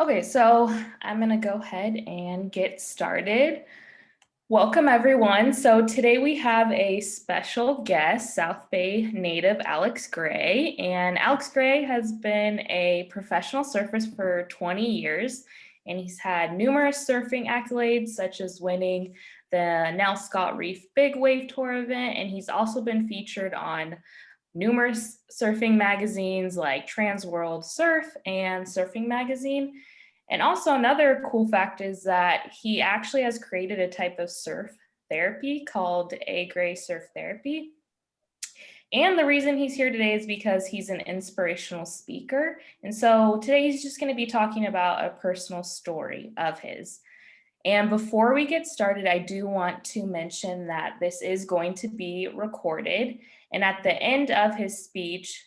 Okay, so I'm gonna go ahead and get started. Welcome, everyone. So today we have a special guest, South Bay native Alex Gray. And Alex Gray has been a professional surfer for 20 years, and he's had numerous surfing accolades, such as winning the Nell Scott Reef Big Wave Tour event. And he's also been featured on numerous surfing magazines like Trans World Surf and Surfing Magazine. And also, another cool fact is that he actually has created a type of surf therapy called A Gray Surf Therapy. And the reason he's here today is because he's an inspirational speaker. And so today he's just going to be talking about a personal story of his. And before we get started, I do want to mention that this is going to be recorded. And at the end of his speech,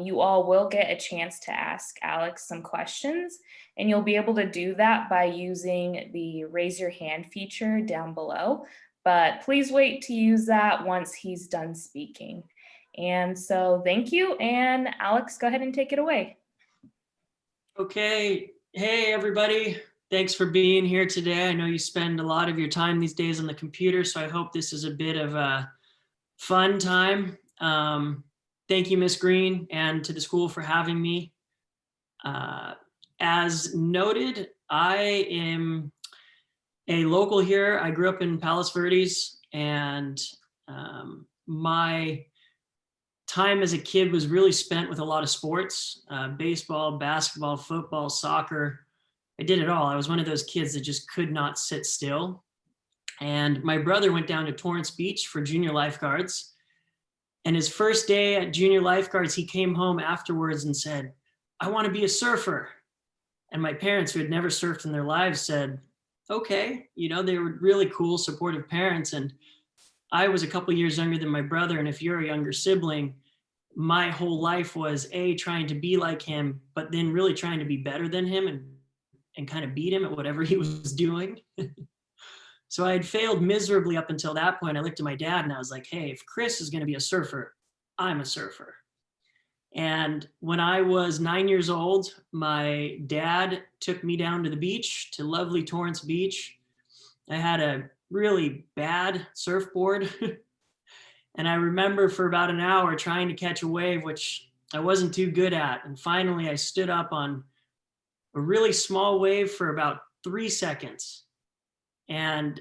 you all will get a chance to ask Alex some questions. And you'll be able to do that by using the raise your hand feature down below. But please wait to use that once he's done speaking. And so thank you. And Alex, go ahead and take it away. Okay. Hey, everybody. Thanks for being here today. I know you spend a lot of your time these days on the computer, so I hope this is a bit of a fun time. Thank you, Miss Green, and to the school for having me. As noted, I am a local here. I grew up in Palos Verdes, and my time as a kid was really spent with a lot of sports, baseball, basketball, football, soccer. I did it all. I was one of those kids that just could not sit still. And my brother went down to Torrance Beach for junior lifeguards. And his first day at junior lifeguards, he came home afterwards and said, "I want to be a surfer." And my parents, who had never surfed in their lives, said, "Okay." They were really cool, supportive parents. And I was a couple years younger than my brother. And if you're a younger sibling, my whole life was trying to be like him, but then really trying to be better than him and kind of beat him at whatever he was doing. So I had failed miserably up until that point. I looked at my dad and I was like, hey, if Chris is going to be a surfer, I'm a surfer. And when I was 9 years old, my dad took me down to the beach, to lovely Torrance Beach. I had a really bad surfboard. And I remember for about an hour trying to catch a wave, which I wasn't too good at. And finally, I stood up on a really small wave for about 3 seconds. And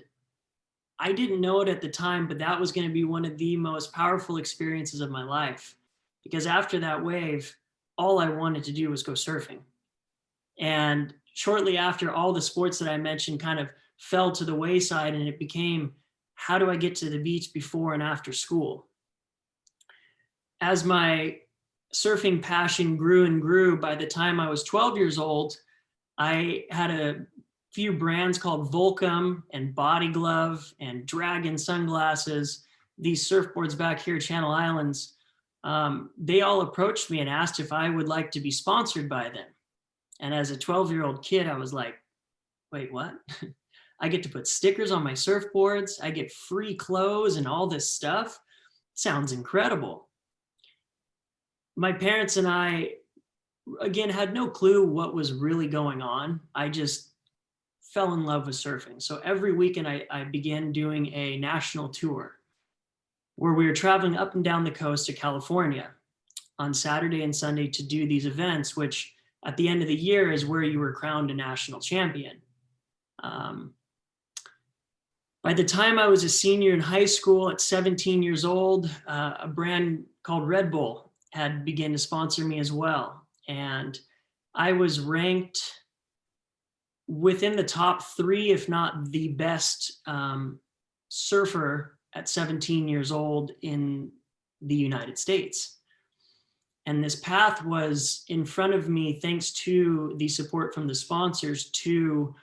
I didn't know it at the time, but that was going to be one of the most powerful experiences of my life. Because after that wave, all I wanted to do was go surfing. And shortly after, all the sports that I mentioned kind of fell to the wayside, and it became, how do I get to the beach before and after school? As my surfing passion grew and grew, by the time I was 12 years old, I had a few brands called Volcom and Body Glove and Dragon sunglasses. These surfboards back here, Channel Islands, they all approached me and asked if I would like to be sponsored by them. And as a 12-year-old kid, I was like, wait, what? I get to put stickers on my surfboards. I get free clothes and all this stuff. Sounds incredible. My parents and I, again, had no clue what was really going on. I just fell in love with surfing. So every weekend I began doing a national tour where we were traveling up and down the coast of California on Saturday and Sunday to do these events, which at the end of the year is where you were crowned a national champion. By the time I was a senior in high school at 17 years old, a brand called Red Bull had begun to sponsor me as well. And I was ranked within the top 3, if not the best surfer at 17 years old in the United States. And this path was in front of me thanks to the support from the sponsors to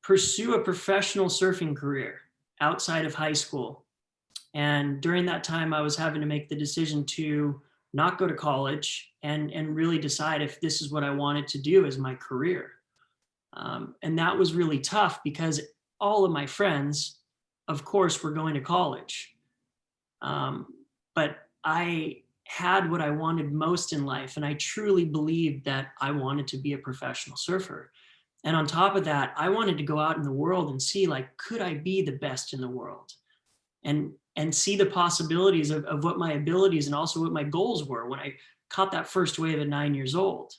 pursue a professional surfing career outside of high school. And during that time, I was having to make the decision to not go to college and really decide if this is what I wanted to do as my career. And that was really tough because all of my friends, of course, were going to college. But I had what I wanted most in life. And I truly believed that I wanted to be a professional surfer. And on top of that, I wanted to go out in the world and see, like, could I be the best in the world? And see the possibilities of what my abilities and also what my goals were when I caught that first wave at 9 years old.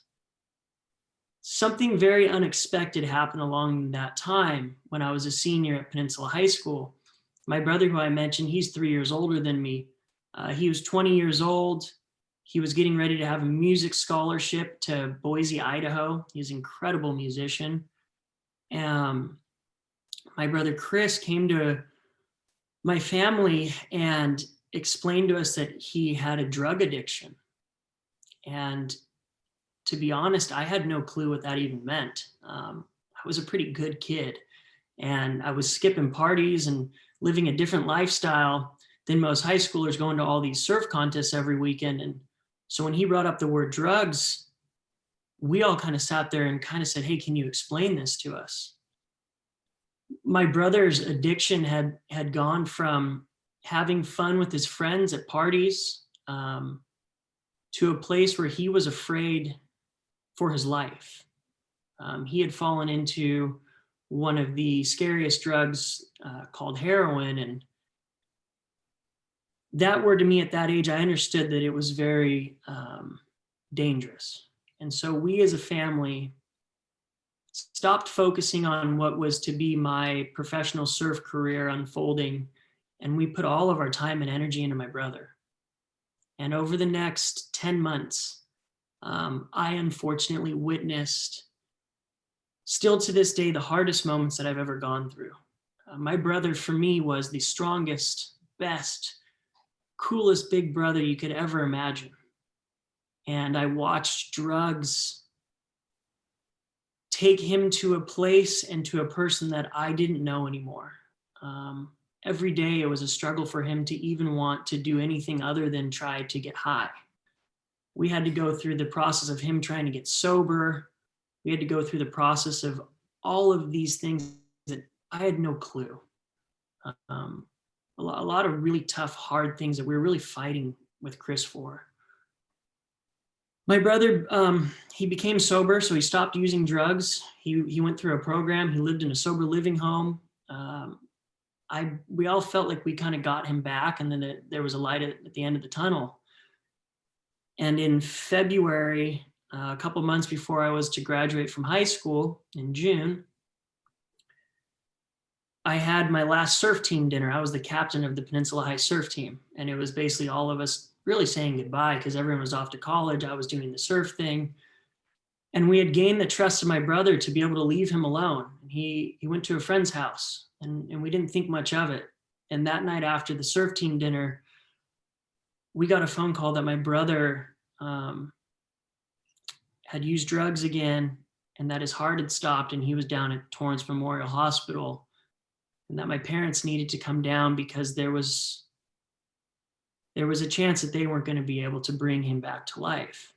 Something very unexpected happened along that time when I was a senior at Peninsula High School. My brother, who I mentioned, he's 3 years older than me. He was 20 years old. He was getting ready to have a music scholarship to Boise, Idaho. He's an incredible musician. My brother Chris came to my family and explained to us that he had a drug addiction. And to be honest, I had no clue what that even meant. I was a pretty good kid, and I was skipping parties and living a different lifestyle than most high schoolers, going to all these surf contests every weekend. And so when he brought up the word drugs, we all kind of sat there and kind of said, hey, can you explain this to us? My brother's addiction had gone from having fun with his friends at parties to a place where he was afraid for his life. He had fallen into one of the scariest drugs called heroin. And that word to me at that age, I understood that it was very dangerous. And so we as a family stopped focusing on what was to be my professional surf career unfolding, and we put all of our time and energy into my brother. And over the next 10 months, I unfortunately witnessed, still to this day, the hardest moments that I've ever gone through. My brother, for me, was the strongest, best, coolest big brother you could ever imagine. And I watched drugs take him to a place and to a person that I didn't know anymore. Every day it was a struggle for him to even want to do anything other than try to get high. We had to go through the process of him trying to get sober. We had to go through the process of all of these things that I had no clue. A lot of really tough, hard things that we were really fighting with Chris for. My brother, he became sober, so he stopped using drugs. He went through a program. He lived in a sober living home. We all felt like we kind of got him back, and then there was a light at the end of the tunnel. And in February, a couple months before I was to graduate from high school in June, I had my last surf team dinner. I was the captain of the Peninsula High surf team, and it was basically all of us really saying goodbye because everyone was off to college. I was doing the surf thing. And we had gained the trust of my brother to be able to leave him alone. He went to a friend's house, and we didn't think much of it. And that night after the surf team dinner, we got a phone call that my brother had used drugs again, and that his heart had stopped, and he was down at Torrance Memorial Hospital, and that my parents needed to come down because there was a chance that they weren't going to be able to bring him back to life.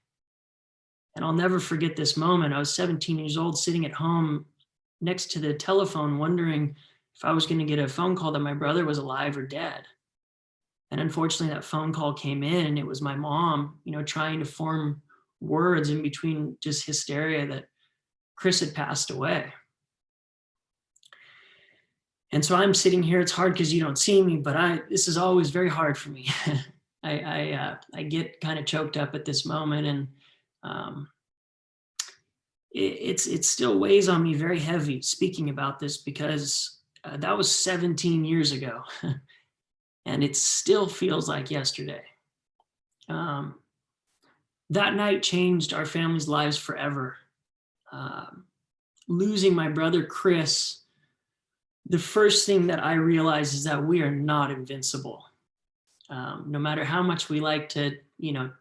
And I'll never forget this moment. I was 17 years old, sitting at home next to the telephone, wondering if I was going to get a phone call that my brother was alive or dead. And unfortunately, that phone call came in, and it was my mom, trying to form words in between just hysteria that Chris had passed away. And so I'm sitting here. It's hard because you don't see me, but this is always very hard for me. I get kind of choked up at this moment, and it still weighs on me very heavy speaking about this because that was 17 years ago, and it still feels like yesterday. That night changed our family's lives forever. Losing my brother Chris, the first thing that I realized is that we are not invincible. No matter how much we like to,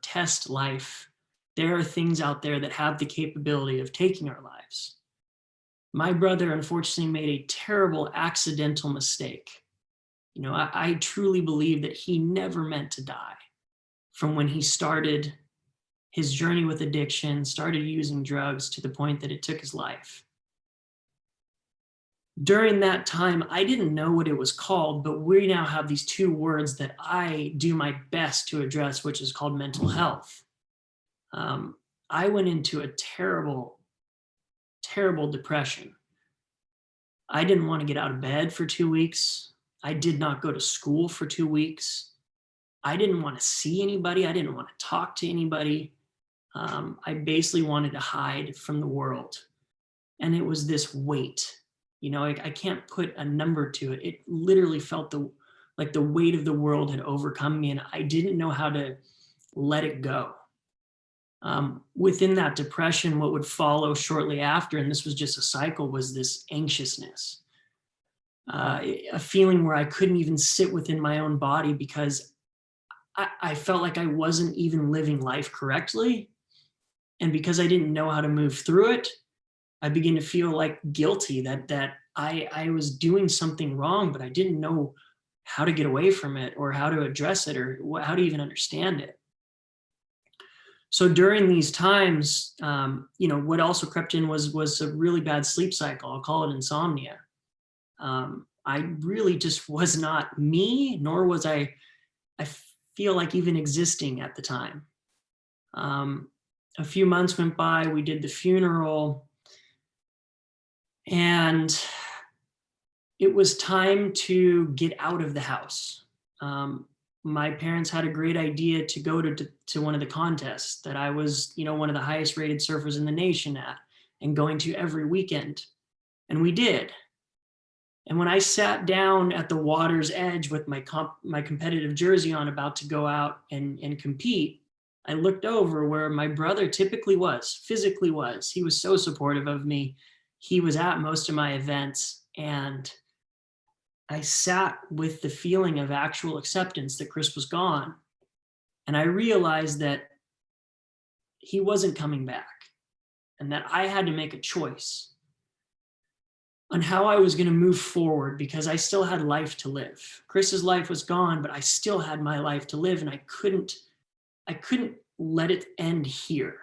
test life, there are things out there that have the capability of taking our lives. My brother, unfortunately, made a terrible accidental mistake. I truly believe that he never meant to die from when he started his journey with addiction, started using drugs to the point that it took his life. During that time, I didn't know what it was called, but we now have these two words that I do my best to address, which is called mental health. I went into a terrible, terrible depression. I didn't want to get out of bed for 2 weeks. I did not go to school for 2 weeks. I didn't want to see anybody. I didn't want to talk to anybody. I basically wanted to hide from the world. And it was this weight. I can't put a number to it. It literally felt like the weight of the world had overcome me, and I didn't know how to let it go. Within that depression, what would follow shortly after, and this was just a cycle, was this anxiousness, a feeling where I couldn't even sit within my own body because I felt like I wasn't even living life correctly. And because I didn't know how to move through it, I began to feel like guilty that I was doing something wrong, but I didn't know how to get away from it or how to address it or how to even understand it. So during these times, what also crept in was a really bad sleep cycle. I'll call it insomnia. I really just was not me, nor was I feel like even existing at the time. A few months went by, we did the funeral, and it was time to get out of the house. My parents had a great idea to go to one of the contests that I was, one of the highest rated surfers in the nation at, and going to every weekend. And we did. And when I sat down at the water's edge with my competitive jersey on, about to go out and compete, I looked over where my brother typically was, physically was. He was so supportive of me. He was at most of my events, and I sat with the feeling of actual acceptance that Chris was gone. And I realized that he wasn't coming back and that I had to make a choice on how I was going to move forward, because I still had life to live. Chris's life was gone, but I still had my life to live, and I couldn't let it end here,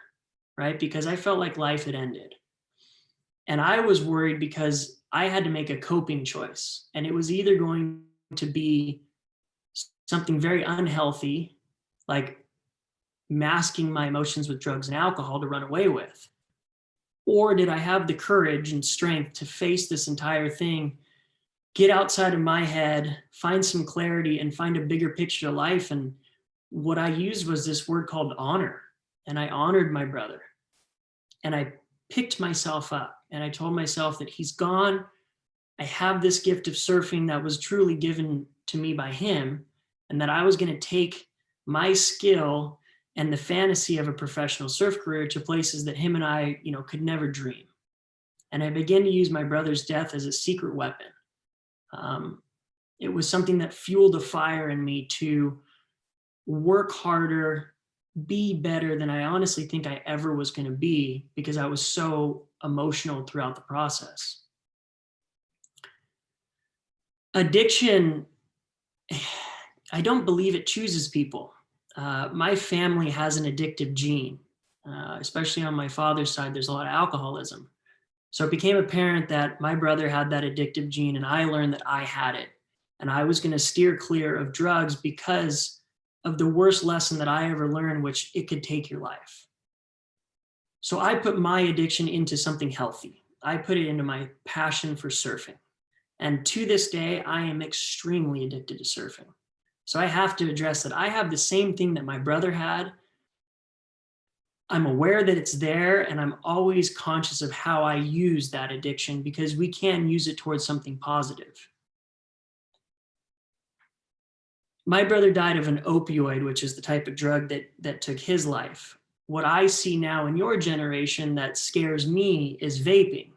right? Because I felt like life had ended. And I was worried because I had to make a coping choice, and it was either going to be something very unhealthy, like masking my emotions with drugs and alcohol to run away with, or did I have the courage and strength to face this entire thing, get outside of my head, find some clarity, and find a bigger picture of life? And what I used was this word called honor. And I honored my brother. And I picked myself up, and I told myself that he's gone. I have this gift of surfing that was truly given to me by him, and that I was going to take my skill and the fantasy of a professional surf career to places that him and I, could never dream. And I began to use my brother's death as a secret weapon. It was something that fueled a fire in me to work harder, be better than I honestly think I ever was going to be, because I was so emotional throughout the process. Addiction, I don't believe it chooses people. My family has an addictive gene, especially on my father's side. There's a lot of alcoholism. So it became apparent that my brother had that addictive gene, and I learned that I had it. And I was going to steer clear of drugs because of the worst lesson that I ever learned, which it could take your life. So I put my addiction into something healthy. I put it into my passion for surfing. And to this day, I am extremely addicted to surfing. So I have to address that I have the same thing that my brother had. I'm aware that it's there, and I'm always conscious of how I use that addiction, because we can use it towards something positive. My brother died of an opioid, which is the type of drug that took his life. What I see now in your generation that scares me is vaping.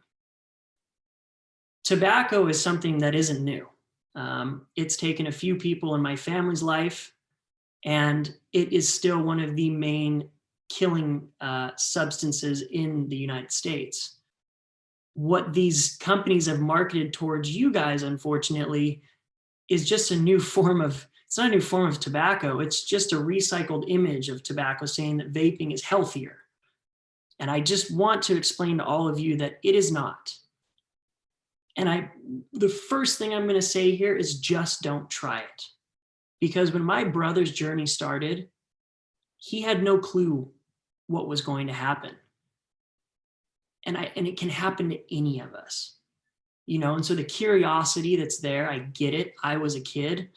Tobacco is something that isn't new. It's taken a few people in my family's life, and it is still one of the main killing substances in the United States. What these companies have marketed towards you guys, unfortunately, is just a new form of, it's not a new form of tobacco. It's just a recycled image of tobacco saying that vaping is healthier. And I just want to explain to all of you that it is not. And the first thing I'm going to say here is just don't try it. Because when my brother's journey started, he had no clue what was going to happen. And it can happen to any of us, and so the curiosity that's there, I get it. I was a kid,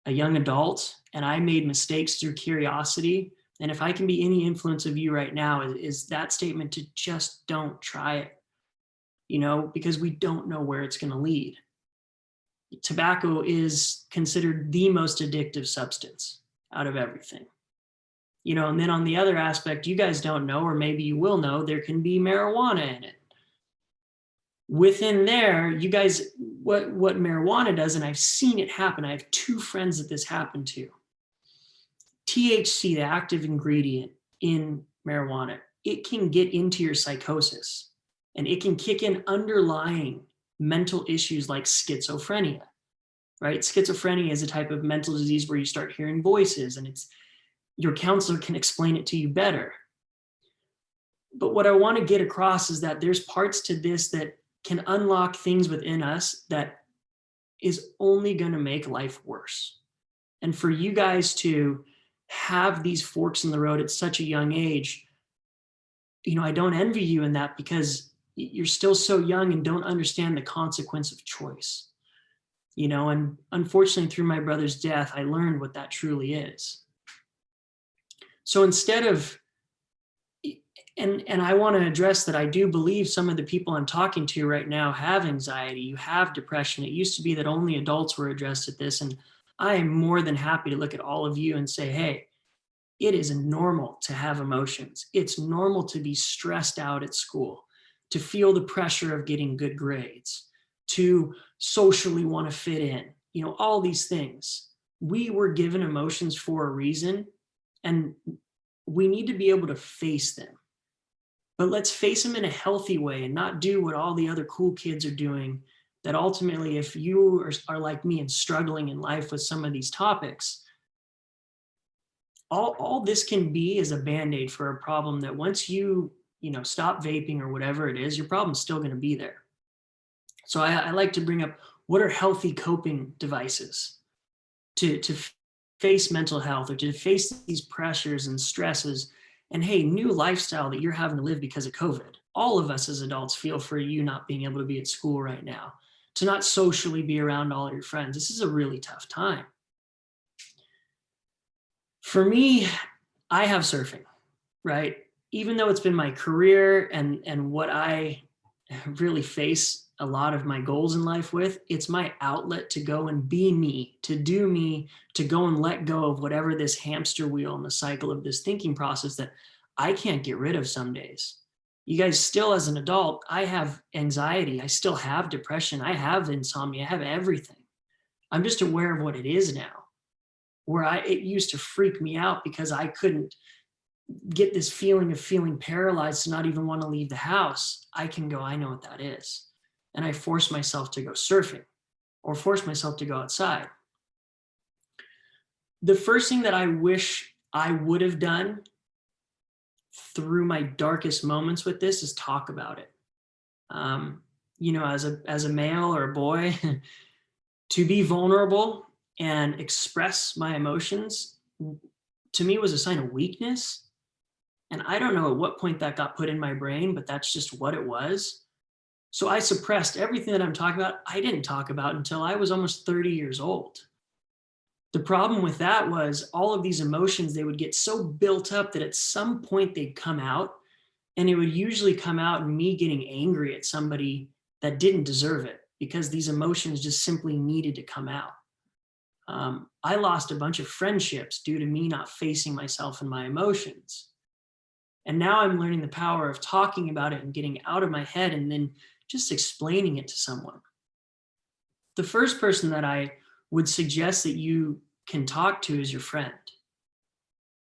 a young adult, and I made mistakes through curiosity. And if I can be any influence of you right now, is that statement to just don't try it, because we don't know where it's going to lead. Tobacco is considered the most addictive substance out of everything. And then on the other aspect, you guys don't know, or maybe you will know, there can be marijuana in it. Within there, you guys, what marijuana does, and I've seen it happen. I have 2 friends that this happened to. THC, the active ingredient in marijuana, it can get into your psychosis, and it can kick in underlying mental issues like schizophrenia, right? Schizophrenia is a type of mental disease where you start hearing voices, and your counselor can explain it to you better. But what I want to get across is that there's parts to this that can unlock things within us that is only going to make life worse. And for you guys to have these forks in the road at such a young age, I don't envy you in that, because you're still so young and don't understand the consequence of choice. And unfortunately, through my brother's death, I learned what that truly is. So instead of, and I want to address that I do believe some of the people I'm talking to right now have anxiety, you have depression. It used to be that only adults were addressed at this. And I am more than happy to look at all of you and say, hey, it is normal to have emotions. It's normal to be stressed out at school, to feel the pressure of getting good grades, to socially want to fit in, all these things. We were given emotions for a reason, and we need to be able to face them. But let's face them in a healthy way and not do what all the other cool kids are doing, that ultimately, if you are like me and struggling in life with some of these topics, all this can be is a Band-Aid for a problem that once you stop vaping or whatever it is, your problem's still going to be there. So I like to bring up, what are healthy coping devices to face mental health, or to face these pressures and stresses, and hey, new lifestyle that you're having to live because of COVID. All of us as adults feel for you not being able to be at school right now, to not socially be around all of your friends. This is a really tough time. For me, I have surfing, right? Even though it's been my career and what I really face a lot of my goals in life with, it's my outlet to go and be me, to do me, to go and let go of whatever this hamster wheel and the cycle of this thinking process that I can't get rid of some days. You guys, still as an adult, I have anxiety. I still have depression. I have insomnia. I have everything. I'm just aware of what it is now, where it used to freak me out because I couldn't get this feeling of feeling paralyzed to not even want to leave the house. I can go, I know what that is. And I force myself to go surfing or force myself to go outside. The first thing that I wish I would have done through my darkest moments with this is talk about it. As a male or a boy, to be vulnerable and express my emotions, to me, was a sign of weakness. And I don't know at what point that got put in my brain, but that's just what it was. So I suppressed everything that I'm talking about. I didn't talk about until I was almost 30 years old. The problem with that was all of these emotions, they would get so built up that at some point they'd come out, and it would usually come out in me getting angry at somebody that didn't deserve it, because these emotions just simply needed to come out. I lost a bunch of friendships due to me not facing myself and my emotions. And now I'm learning the power of talking about it and getting out of my head and then just explaining it to someone. The first person that I would suggest that you can talk to is your friend.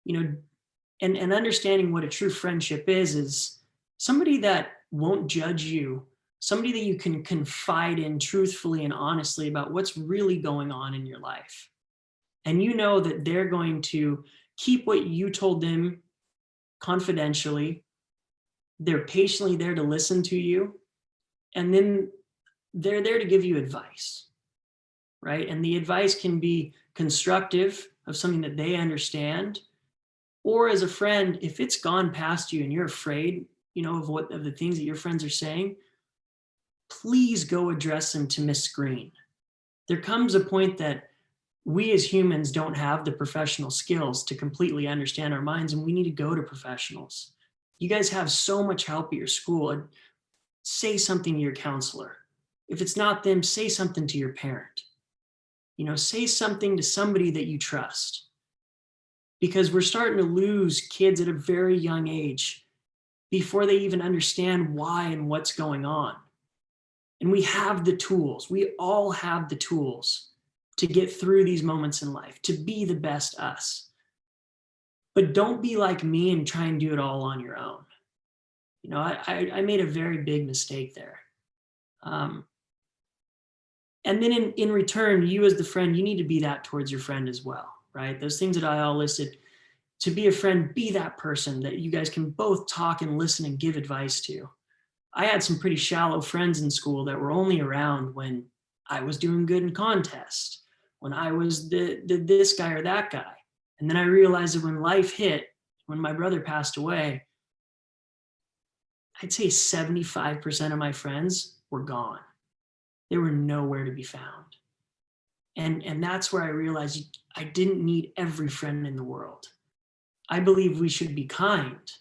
And understanding what a true friendship is somebody that won't judge you, somebody that you can confide in truthfully and honestly about what's really going on in your life. And you know that they're going to keep what you told them confidentially. They're patiently there to listen to you. And then they're there to give you advice, right? And the advice can be constructive of something that they understand, or as a friend, if it's gone past you and you're afraid, of the things that your friends are saying, please go address them to Miss Green. There comes a point that we as humans don't have the professional skills to completely understand our minds, and we need to go to professionals. You guys have so much help at your school. Say something to your counselor. If it's not them, say something to your parent. Say something to somebody that you trust. Because we're starting to lose kids at a very young age before they even understand why and what's going on. And we have the tools. We all have the tools to get through these moments in life, to be the best us. But don't be like me and try and do it all on your own. I made a very big mistake there. And then in return, you as the friend, you need to be that towards your friend as well, right? Those things that I all listed. To be a friend, be that person that you guys can both talk and listen and give advice to. I had some pretty shallow friends in school that were only around when I was doing good in contests, when I was the this guy or that guy. And then I realized that when life hit, when my brother passed away, I'd say 75% of my friends were gone. They were nowhere to be found. And that's where I realized I didn't need every friend in the world. I believe we should be kind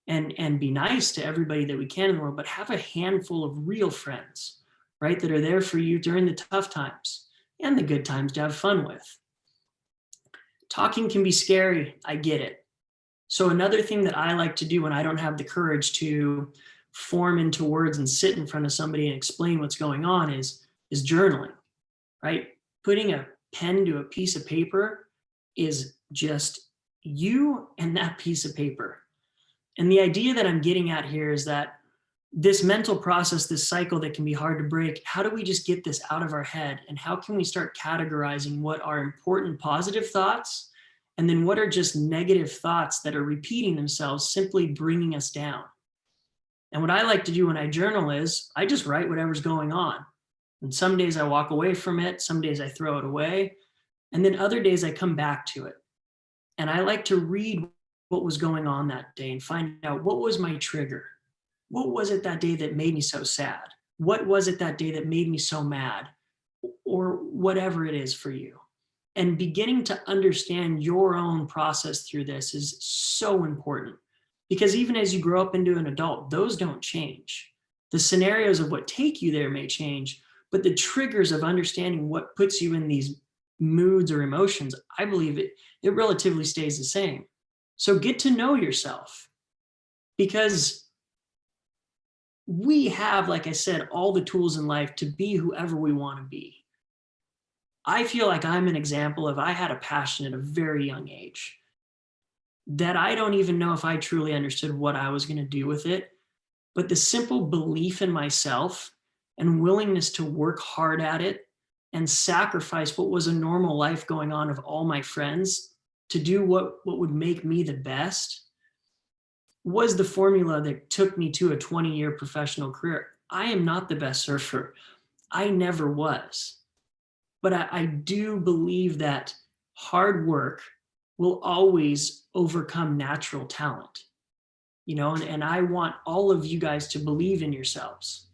and be nice to everybody that we can in the world, but have a handful of real friends, right, that are there for you during the tough times and the good times to have fun with. Talking can be scary. I get it. So another thing that I like to do when I don't have the courage to form into words and sit in front of somebody and explain what's going on is journaling, right? Putting a pen to a piece of paper is just you and that piece of paper. And the idea that I'm getting at here is that this mental process, this cycle that can be hard to break, how do we just get this out of our head? And how can we start categorizing what are important positive thoughts and then what are just negative thoughts that are repeating themselves, simply bringing us down? And what I like to do when I journal is I just write whatever's going on. And some days I walk away from it, some days I throw it away, and then other days I come back to it. And I like to read what was going on that day and find out what was my trigger. What was it that day that made me so sad? What was it that day that made me so mad? Or whatever it is for you. And beginning to understand your own process through this is so important, because even as you grow up into an adult, those don't change. The scenarios of what take you there may change, but the triggers of understanding what puts you in these moods or emotions, I believe it relatively stays the same. So get to know yourself, because we have, like I said, all the tools in life to be whoever we want to be. I feel like I'm an example of I had a passion at a very young age that I don't even know if I truly understood what I was going to do with it. But the simple belief in myself and willingness to work hard at it and sacrifice what was a normal life going on of all my friends to do what would make me the best was the formula that took me to a 20-year professional career. I am not the best surfer. I never was. But I do believe that hard work will always overcome natural talent. And I want all of you guys to believe in yourselves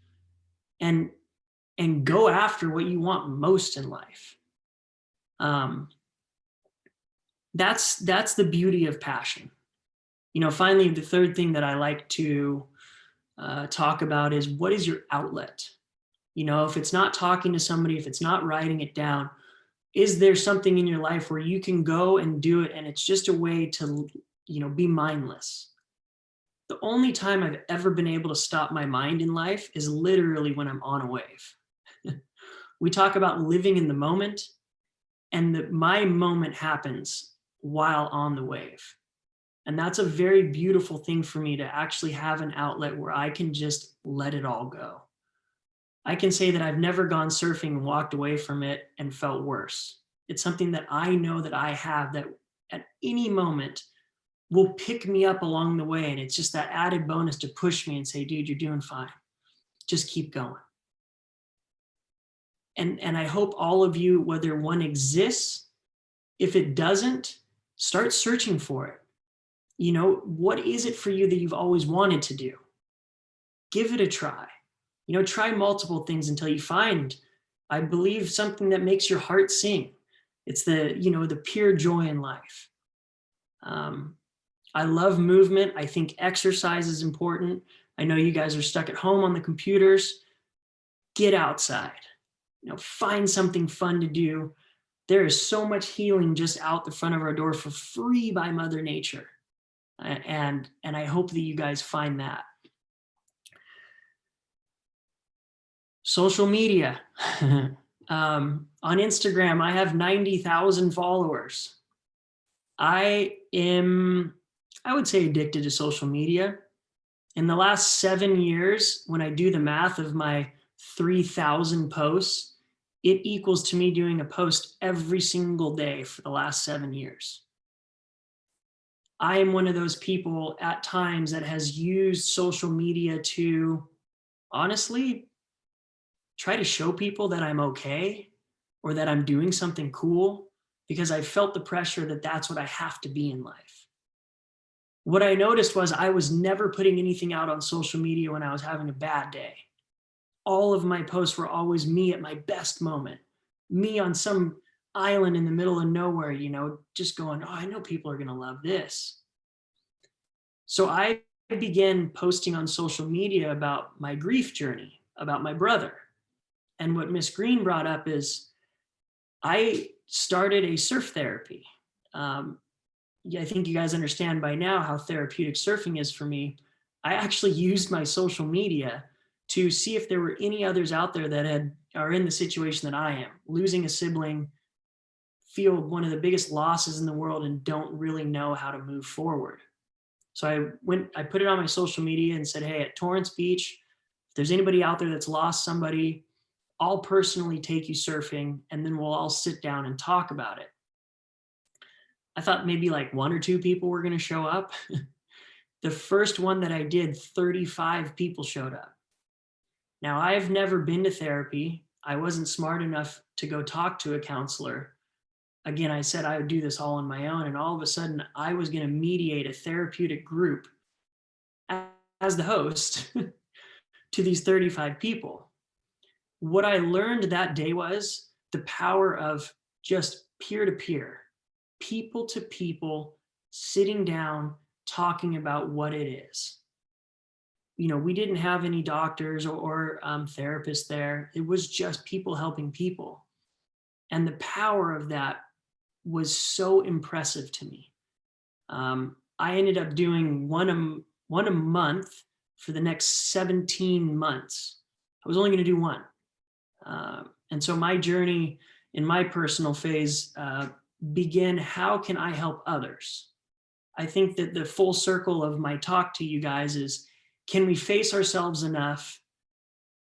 and go after what you want most in life. That's the beauty of passion. Finally, the third thing that I like to talk about is, what is your outlet? If it's not talking to somebody, if it's not writing it down, is there something in your life where you can go and do it and it's just a way to, be mindless? The only time I've ever been able to stop my mind in life is literally when I'm on a wave. We talk about living in the moment, and my moment happens while on the wave. And that's a very beautiful thing for me, to actually have an outlet where I can just let it all go. I can say that I've never gone surfing and walked away from it and felt worse. It's something that I know that I have, that at any moment will pick me up along the way. And it's just that added bonus to push me and say, dude, you're doing fine. Just keep going. And I hope all of you, whether one exists, if it doesn't, start searching for it. What is it for you that you've always wanted to do? Give it a try. Try multiple things until you find, I believe, something that makes your heart sing. It's the pure joy in life. I love movement. I think exercise is important. I know you guys are stuck at home on the computers. Get outside. Find something fun to do. There is so much healing just out the front of our door for free by Mother Nature. And I hope that you guys find that. Social media. On Instagram, I have 90,000 followers. I would say, addicted to social media. In the last 7 years, when I do the math of my 3,000 posts, it equals to me doing a post every single day for the last 7 years. I am one of those people at times that has used social media to honestly try to show people that I'm okay or that I'm doing something cool, because I felt the pressure that that's what I have to be in life. What I noticed was I was never putting anything out on social media when I was having a bad day. All of my posts were always me at my best moment, me on some island in the middle of nowhere, just going, oh, I know people are going to love this. So I began posting on social media about my grief journey, about my brother. And what Miss Green brought up is I started a surf therapy. I think you guys understand by now how therapeutic surfing is for me. I actually used my social media to see if there were any others out there that are in the situation that I am, losing a sibling, feel one of the biggest losses in the world, and don't really know how to move forward. So I put it on my social media and said, hey, at Torrance Beach, if there's anybody out there that's lost somebody, I'll personally take you surfing, and then we'll all sit down and talk about it. I thought maybe like 1 or 2 people were going to show up. The first one that I did, 35 people showed up. Now, I've never been to therapy. I wasn't smart enough to go talk to a counselor. Again, I said I would do this all on my own, and all of a sudden I was going to mediate a therapeutic group as the host to these 35 people. What I learned that day was the power of just peer-to-peer, people to people, sitting down, talking about what it is. We didn't have any doctors or therapists there. It was just people helping people. And the power of that was so impressive to me. I ended up doing one a month for the next 17 months. I was only going to do one. And so my journey in my personal phase began, how can I help others? I think that the full circle of my talk to you guys is, can we face ourselves enough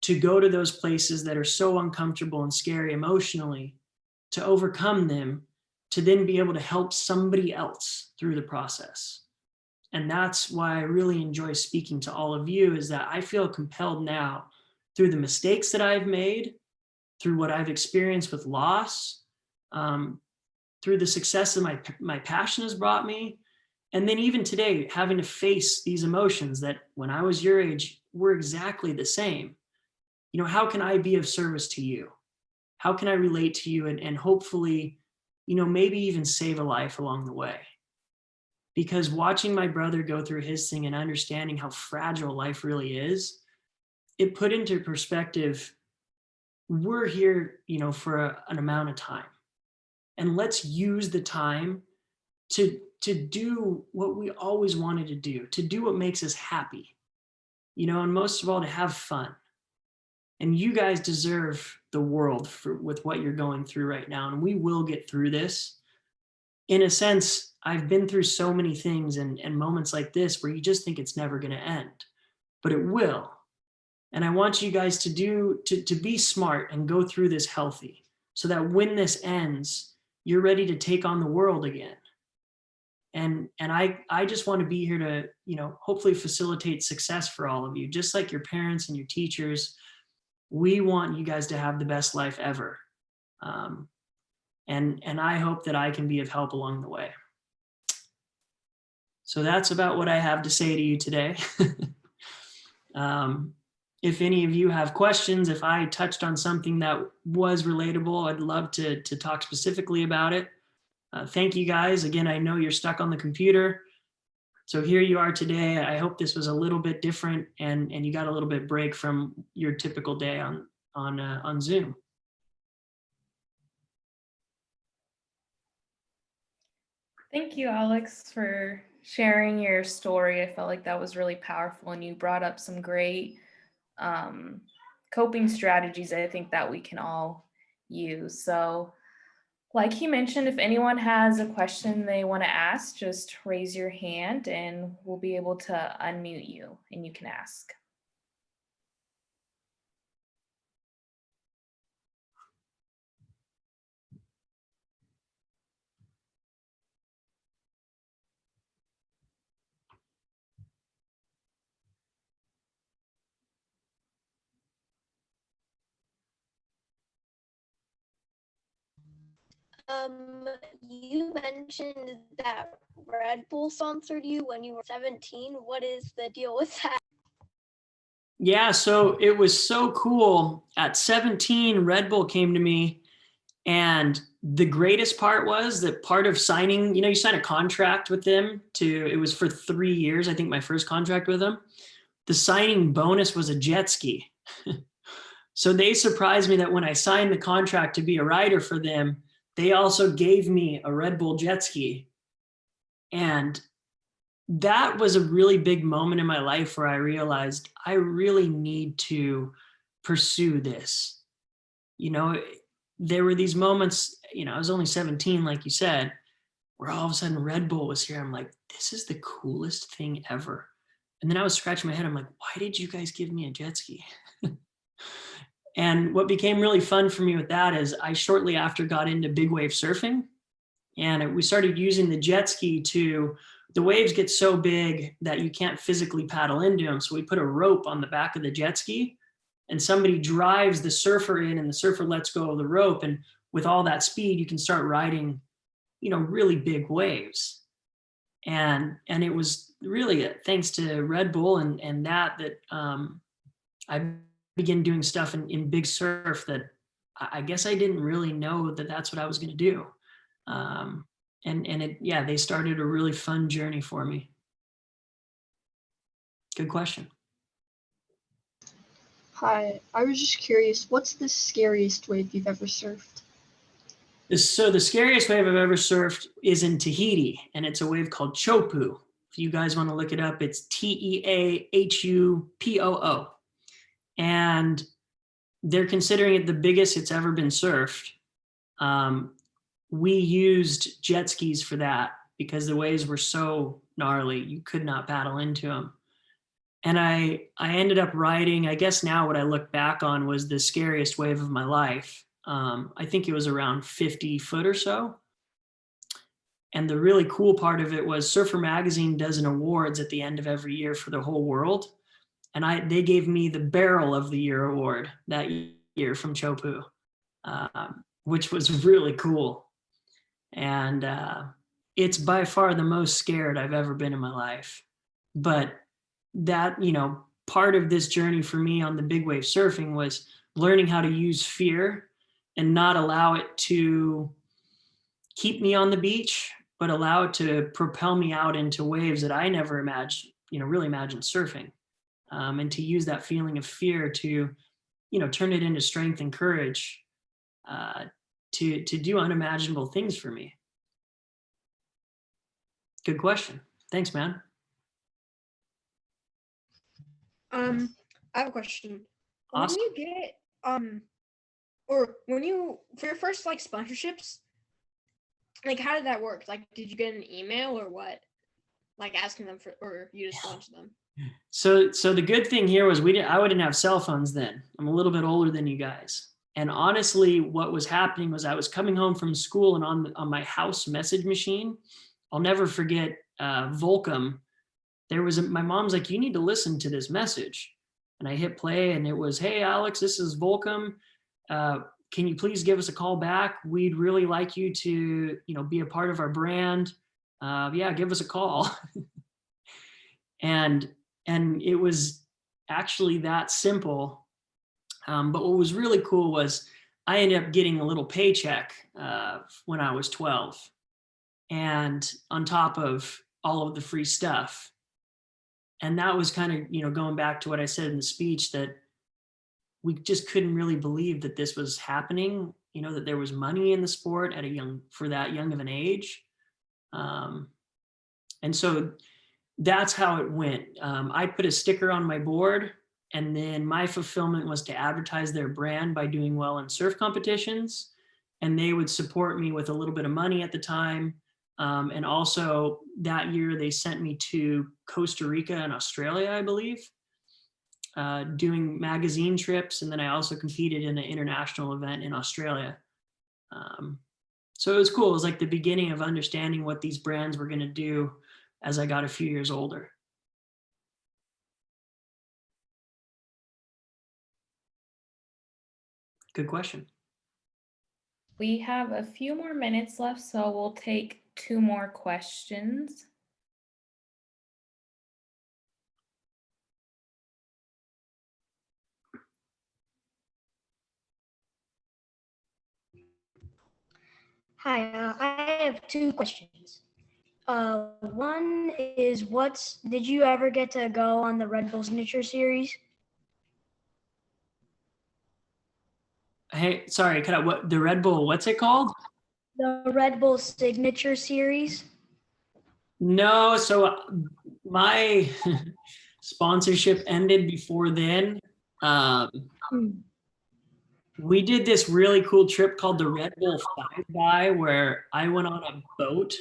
to go to those places that are so uncomfortable and scary emotionally, to overcome them, to then be able to help somebody else through the process? And that's why I really enjoy speaking to all of you, is that I feel compelled now, through the mistakes that I've made, through what I've experienced with loss, through the success that my passion has brought me, and then even today, having to face these emotions that when I was your age were exactly the same. How can I be of service to you? How can I relate to you and hopefully, maybe even save a life along the way? Because watching my brother go through his thing and understanding how fragile life really is, it put into perspective, we're here, for an amount of time. And let's use the time to do what we always wanted to do what makes us happy, and most of all, to have fun. And you guys deserve the world with what you're going through right now. And we will get through this. In a sense, I've been through so many things and moments like this where you just think it's never going to end, but it will. And I want you guys to be smart and go through this healthy, so that when this ends, you're ready to take on the world again. And I just want to be here to, hopefully facilitate success for all of you, just like your parents and your teachers. We want you guys to have the best life ever. And I hope that I can be of help along the way. So that's about what I have to say to you today. If any of you have questions, if I touched on something that was relatable, I'd love to talk specifically about it. Thank you guys. Again, I know you're stuck on the computer. So here you are today. I hope this was a little bit different and you got a little bit break from your typical day on Zoom. Thank you, Alex, for sharing your story. I felt like that was really powerful, and you brought up some great coping strategies I think that we can all use. So like he mentioned, if anyone has a question they want to ask, just raise your hand and we'll be able to unmute you and you can ask. You mentioned that Red Bull sponsored you when you were 17. What is the deal with that? Yeah, so it was so cool. At 17, Red Bull came to me, and the greatest part was that part of signing, you sign a contract with them it was for 3 years, I think my first contract with them. The signing bonus was a jet ski. So they surprised me that when I signed the contract to be a rider for them, they also gave me a Red Bull jet ski. And that was a really big moment in my life where I realized I really need to pursue this. There were these moments, I was only 17, like you said, where all of a sudden Red Bull was here. I'm like, this is the coolest thing ever. And then I was scratching my head. I'm like, why did you guys give me a jet ski? And what became really fun for me with that is I shortly after got into big wave surfing, and we started using the jet ski the waves get so big that you can't physically paddle into them. So we put a rope on the back of the jet ski and somebody drives the surfer in and the surfer lets go of the rope. And with all that speed, you can start riding, really big waves. And it was really thanks to Red Bull and that I began doing stuff in big surf that I guess I didn't really know that that's what I was going to do. They started a really fun journey for me. Good question. Hi, I was just curious, what's the scariest wave you've ever surfed? So the scariest wave I've ever surfed is in Tahiti, and it's a wave called Chopu. If you guys want to look it up, it's Teahupoo. And they're considering it the biggest it's ever been surfed. We used jet skis for that because the waves were so gnarly, you could not paddle into them. And I ended up riding, I guess now what I look back on was the scariest wave of my life. I think it was around 50 foot or so. And the really cool part of it was Surfer Magazine does an awards at the end of every year for the whole world. And they gave me the Barrel of the Year award that year from Chopu, which was really cool. And it's by far the most scared I've ever been in my life. But that, part of this journey for me on the big wave surfing was learning how to use fear and not allow it to keep me on the beach, but allow it to propel me out into waves that I never imagined, really imagined surfing. And to use that feeling of fear to, turn it into strength and courage to do unimaginable things for me. Good question. Thanks, man. I have a question. Awesome. When you get or when you for your first sponsorships, how did that work? Did you get an email or what? Asking them for, or you just launched them? So the good thing here was I wouldn't have cell phones then. I'm a little bit older than you guys. And honestly, what was happening was I was coming home from school and on my house message machine, I'll never forget Volcom. My mom's like, you need to listen to this message. And I hit play, and it was, "Hey, Alex, this is Volcom. Can you please give us a call back? We'd really like you to, be a part of our brand. Yeah, give us a call." and it was actually that simple. But what was really cool was I ended up getting a little paycheck when I was 12, and on top of all of the free stuff. And that was kind of, going back to what I said in the speech, that we just couldn't really believe that this was happening, that there was money in the sport for that young of an age. And so that's how it went. I put a sticker on my board, and then my fulfillment was to advertise their brand by doing well in surf competitions. And they would support me with a little bit of money at the time. And also that year they sent me to Costa Rica and Australia, I believe, doing magazine trips. And then I also competed in an international event in Australia. So it was cool. It was like the beginning of understanding what these brands were going to do as I got a few years older. Good question. We have a few more minutes left, so we'll take 2 more questions. Hi, I have 2 questions. One is, did you ever get to go on the Red Bull Signature Series? Hey, sorry, the Red Bull, what's it called? The Red Bull Signature Series? No, so my sponsorship ended before then. We did this really cool trip called the Red Bull 5x, where I went on a boat.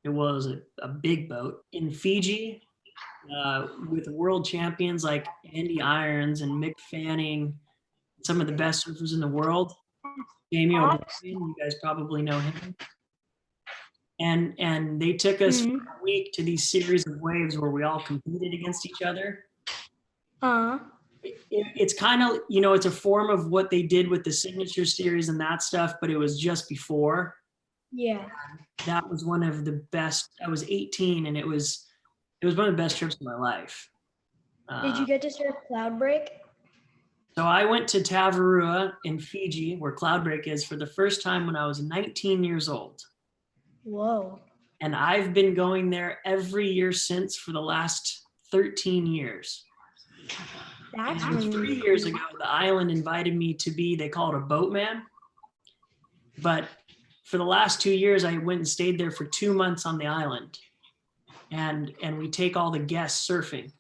It was a big boat in Fiji with world champions like Andy Irons and Mick Fanning, some of the best surfers in the world. Jamie O'Brien, you guys probably know him. And they took us for a week to these series of waves where we all competed against each other. It's kind of, it's a form of what they did with the Signature Series and that stuff, but it was just before. Yeah. That was one of the best. I was 18, and it was one of the best trips of my life. Did you get to surf Cloud Break? So I went to Tavarua in Fiji, where Cloud Break is, for the first time when I was 19 years old. Whoa. And I've been going there every year since for the last 13 years. That's and really 3 years ago, the island invited me to be, they call it a boatman. But for the last 2 years, I went and stayed there for 2 months on the island. And we take all the guests surfing.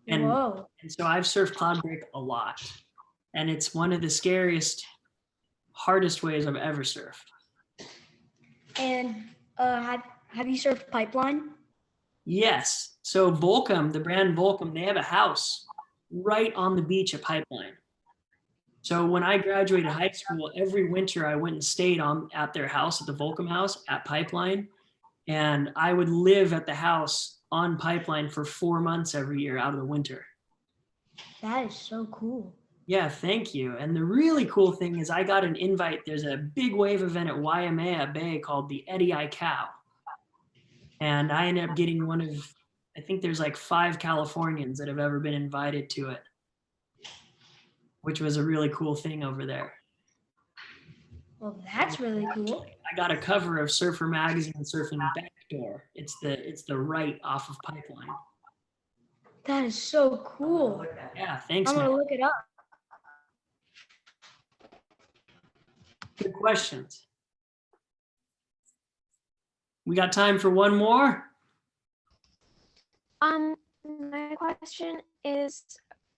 And so I've surfed Cloud Break a lot. And it's one of the scariest, hardest waves I've ever surfed. And have you surfed Pipeline? Yes. So Volcom, the brand Volcom, they have a house right on the beach at Pipeline. So when I graduated high school, every winter I went and stayed at their house, at the Volcom house at Pipeline. And I would live at the house on Pipeline for 4 months every year out of the winter. That is so cool. Yeah, thank you. And the really cool thing is I got an invite. There's a big wave event at Waimea Bay called the Eddie I Cow. And I ended up getting one of, I think there's like 5 Californians that have ever been invited to it, which was a really cool thing over there. Well, that's really cool. I got a cover of Surfer Magazine surfing Backdoor. It's the right off of Pipeline. That is so cool. Yeah, thanks, I'm gonna man. look it up. Good questions. We got time for one more? My question is,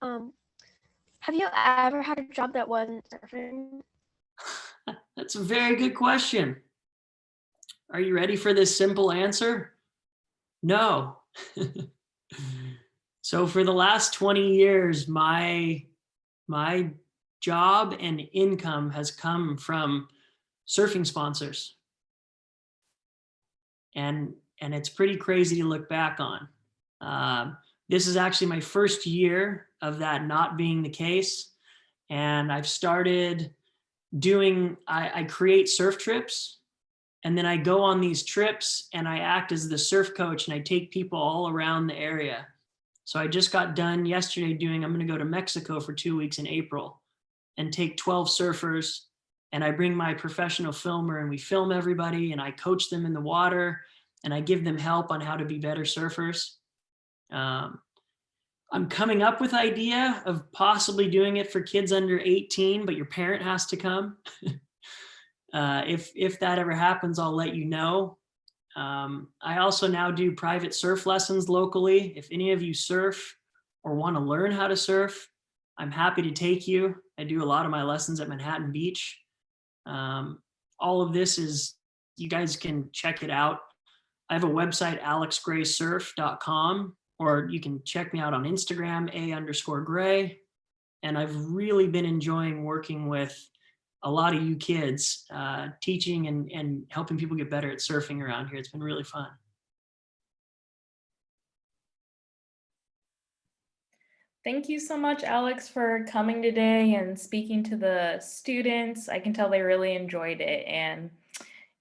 have you ever had a job that wasn't surfing? That's a very good question. Are you ready for this simple answer? No. So for the last 20 years, my job and income has come from surfing sponsors. And it's pretty crazy to look back on. this is actually my first year of that not being the case. And I've started doing, I create surf trips, and then I go on these trips and I act as the surf coach, and I take people all around the area. So I just got done yesterday I'm going to go to Mexico for 2 weeks in April and take 12 surfers, and I bring my professional filmer and we film everybody, and I coach them in the water, and I give them help on how to be better surfers. I'm coming up with idea of possibly doing it for kids under 18, but your parent has to come. If that ever happens, I'll let you know. I also now do private surf lessons locally. If any of you surf or want to learn how to surf, I'm happy to take you. I do a lot of my lessons at Manhattan Beach. All of this is, you guys can check it out. I have a website, alexgraysurf.com, or you can check me out on Instagram, _gray. And I've really been enjoying working with a lot of you kids, teaching and helping people get better at surfing around here. It's been really fun. Thank you so much, Alex, for coming today and speaking to the students. I can tell they really enjoyed it. And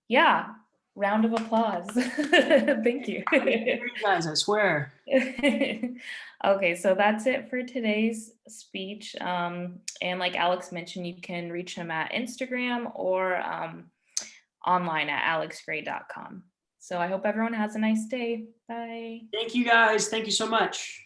yeah, round of applause. Thank you. You guys, I swear. Okay, so that's it for today's speech. And like Alex mentioned, you can reach him at Instagram or online at alexgray.com. So I hope everyone has a nice day. Bye. Thank you guys. Thank you so much.